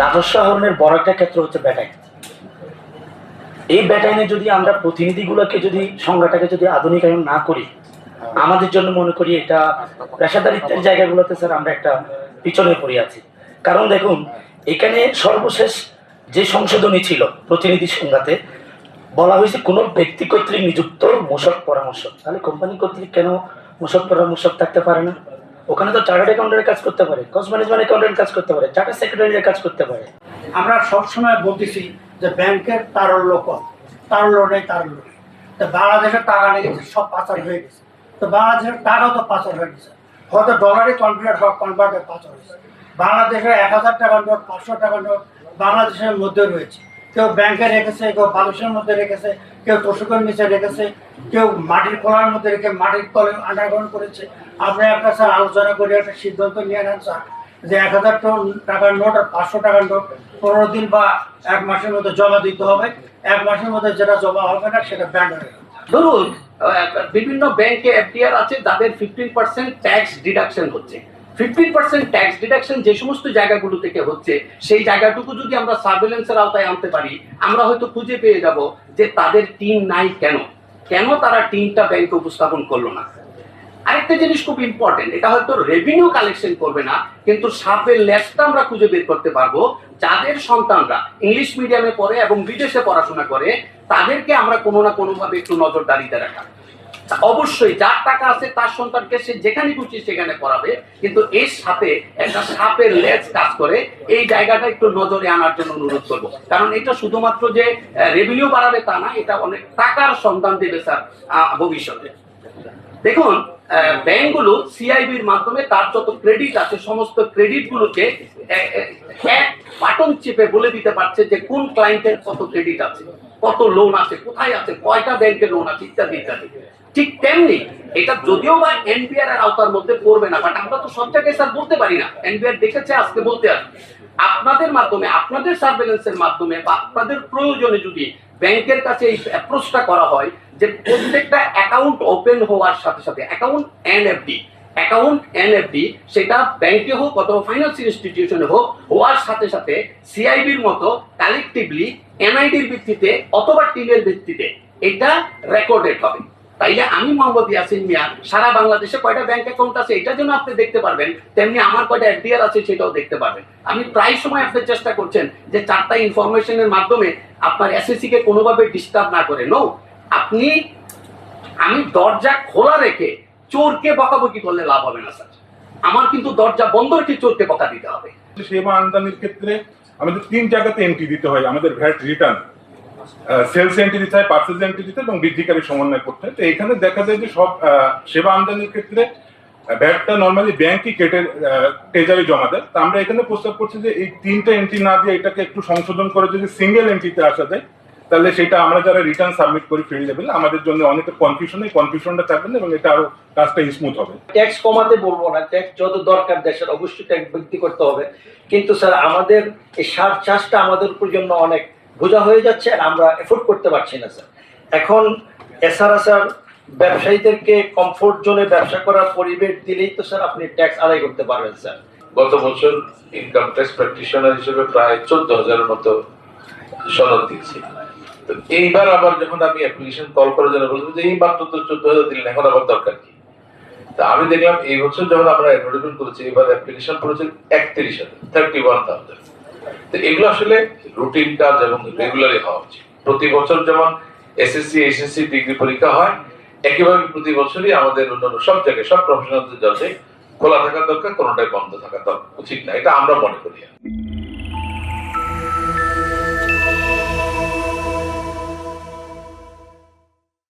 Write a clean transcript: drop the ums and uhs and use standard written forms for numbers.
রাজস্ব আহরণের বড় একটা ক্ষেত্র হচ্ছে ব্যাটাইন। এই ব্যাটাইনে যদি আমরা প্রতিনিধিগুলোকে যদি সংজ্ঞাটাকে যদি আধুনিকায়ন না করি, আমাদের জন্য মনে করি এটা পেশাদারিত্বের জায়গাগুলোতে স্যার আমরা একটা পিছনে পড়ে আছি। কারণ দেখুন, এখানে সর্বশেষ যে সংশোধনী ছিল প্রতিনিধি সংজ্ঞাতে বলা হয়েছে কোনো ব্যক্তি কর্তৃক নিযুক্ত মূসক পরামর্শক। তাহলে কোম্পানি কর্তৃক কেন মূসক পরামর্শক থাকতে পারে না? ওখানে তো চার্টার্ড অ্যাকাউন্টেন্টের কাজ করতে পারে, কস্ট ম্যানেজমেন্ট অ্যাকাউন্টেন্ট কাজ করতে পারে, চার্টার্ড সেক্রেটারির কাজ করতে পারে। আমরা সবসময় বলতেছি যে ব্যাংকের তারল্য কম, তারল্য নেই, তারল্য নেই। তো বাংলাদেশের টাকা নিয়ে গেছে, সব পাচার হয়ে গেছে। তো বাংলাদেশের টাকাও তো পাচার হয়ে গেছে, হয়তো ডলারে কনভার্টে পাচার হয়েছে। বাংলাদেশের 1000 টাকার নোট, 500 টাকার নোট বাংলাদেশের মধ্যে রয়েছে। কেউ ব্যাংকে রেখেছে, কেউ বালুসের মধ্যে রেখেছে, কেউ তোষকের নিচে রেখেছে, কেউ মাটির খোলার মধ্যে রেখে মাটির তলে আন্ডারগ্রাউন্ড করেছে। আমরা একটা স্যার আলোচনা করে একটা সিদ্ধান্ত নিয়ে নেন স্যার, যে 1000 টাকার নোট আর 500 টাকার নোট 15 দিন বা 1 মাসের মধ্যে জমা দিতে হবে। 1 মাসের মধ্যে যেটা জমা হবে না সেটা ব্যান্ড হয়ে যাবে। ধরুন বিভিন্ন ব্যাংকে এফডিআর আছে যাদের 15% ট্যাক্স ডিডাকশন হচ্ছে। 15% ট্যাক্স ডিডাকশন যে সমস্ত জায়গাগুলো থেকে হচ্ছে, সেই জায়গাটুকু যদি আমরা সার্ভেলেন্সের আওতায় আনতে পারি, আমরা হয়তো খুঁজে পেয়ে যাব যে তাদের টিম নাই কেন, কেন তারা টিমটা ব্যাংকে উপস্থাপন করলো না। আরেকটা জিনিস খুব ইম্পর্টেন্ট, এটা হয়তো রেভিনিউ কালেকশন করবে না, কিন্তু সাপের লেজটা আমরা খুঁজে বের করতে পারবো। যাদের সন্তানরা ইংলিশ মিডিয়ামে পড়ে এবং বিদেশে পড়াশোনা করে, তাদেরকে আমরা কোনো না কোনোভাবে একটু নজরদারিতে রাখা। অবশ্যই যার টাকা আছে তার সন্তানকে সে যেখানে খুশি সেখানে পড়াবে, কিন্তু এর সাথে একটা সাপের লেজ কাজ করে, এই জায়গাটা একটু নজরে আনার জন্য অনুরোধ করবো। কারণ এটা শুধুমাত্র যে রেভিনিউ বাড়াবে তা না, এটা অনেক টাকার সন্ধান দেবে স্যার ভবিষ্যতে। দেখুন, ব্যাংকগুলো সিআইবির মাধ্যমে তার যত ক্রেডিট আছে সমস্ত ক্রেডিট গুলোকে এক বাটন চেপে বলে দিতে পারছে যে কোন ক্লায়েন্টের কত ক্রেডিট আছে, কত লোন আছে, কোথায় আছে, কয়টা ব্যাংকে লোন আছে, ইত্যাদি ইত্যাদি। ঠিক তেমনি এটা যদিও বা এনবিআর এর আওতার মধ্যে পড়বে না, বাট আমরা তো সব জায়গায় স্যার বলতে পারি না। এনবিআর দেখেছে, আজকে বলতে আসবে। আপনাদের মাধ্যমে, আপনাদের সার্ভেলেন্সের মাধ্যমে বা আপনাদের প্রয়োজনে যদি ব্যাংকের কাছে এই অ্যাপ্রোচটা করা হয় যে প্রত্যেকটা অ্যাকাউন্ট ওপেন হওয়ার সাথে সাথে অ্যাকাউন্ট এনএফডি সেটা ব্যাংকে হোক অথবা ফাইন্যান্সিয়াল ইনস্টিটিউশনে হোক, হওয়ার সাথে সাথে সিআইবির মতো কালেকটিভলি এনআইডির ভিত্তিতে অথবা টিলের ভিত্তিতে এটা রেকর্ডেড হবে। তাইলে আমি মোহাম্মদ ইয়াসিন মিয়া সারা বাংলাদেশে কয়টা ব্যাংক অ্যাকাউন্ট আছে এটা যেন আপনি দেখতে পারবেন, তেমনি আমার কয়টা এফডিআর আছে সেটাও দেখতে পারবেন। আমি প্রায় সময় আপনি চেষ্টা করছেন যে 4টা ইনফরমেশনের মাধ্যমে আপনার এসএসসি কে কোনোভাবে ডিস্টার্ব না করে। নো, আমি দরজা খোলা রেখে চোরকে বকাবকি করলে লাভ হবে না স্যার। আমার কিন্তু দরজা বন্ধ রেখে চোরকে বকা দিতে হবে। সেবা আমদানির ক্ষেত্রে আমাদের 3 জায়গাতে এন্ট্রি দিতে হয়। আমাদের ভ্যাট রিটার্ন, সেলস এন্ট্রি দিতে হয়, পারচেজ এন্ট্রি দিতে হয় এবং বৃদ্ধিকারী সমন্বয় করতে হয়। তো এখানে দেখা যায় যে সব সেবা আমদানির ক্ষেত্রে ভ্যাটটা নর্মালি ব্যাংকই কেটে ট্রেজারি জমা দেয়। তো আমরা এখানে প্রস্তাব করছি যে এই 3টা এন্ট্রি না দিয়ে এটাকে একটু সংশোধন করে যদি সিঙ্গেল এন্ট্রিতে আসা যায়, তাহলে সেটা আমরা যারা রিটার্ন সাবমিট করি ফিল্ড লেভেলে, আমাদের জন্য অনেক কনফিউশনটা থাকবে না এবং এটা আরো কাজটা স্মুথ হবে। ট্যাক্স কমাতে বলবো না, ট্যাক্স যত দরকার দেশের অবশ্যই ট্যাক্স বৃদ্ধি করতে হবে, কিন্তু স্যার আমাদের এই সার চাষটা আমাদের উপর জন্য অনেক বোঝা হয়ে যাচ্ছে আর আমরা এফোর্ড করতে পারছি না স্যার। এখন এছাড়া স্যার ব্যবসায়ীদেরকে কমফোর্ট জোনে ব্যবসা করার পরিবেশ দিলেই তো স্যার আপনি ট্যাক্স আদায় করতে পারবেন স্যার। গত বছর ইনকাম ট্যাক্স প্র্যাকটিশনার হিসেবে প্রায় 14,000-এর মতো সনদ দিচ্ছি। তো এইবার আবার যখন আমি অ্যাপ্লিকেশন কল করার জন্য বলবো যে এই মাত্র তো 14,000 দিলেন, এখন আবার দরকার কি? তা আমি দেখলাম এই বছর যখন আমরা অ্যাডভার্টাইজমেন্ট করেছি, এবার অ্যাপ্লিকেশন করেছে 31,000। তো এগুলো আসলে রুটিন কাজ এবং রেগুলারই হওয়া উচিত। প্রতি বছর যেমন এসএসসি এইচএসসি ডিগ্রি পরীক্ষা হয়, একইভাবে প্রতি বছরই আমাদের অন্যান্য সব জায়গায় সব প্রফেশনালদের জন্য খোলা থাকা দরকার, কোনোটাই বন্ধ থাকা উচিত না, এটা আমরা মনে করি।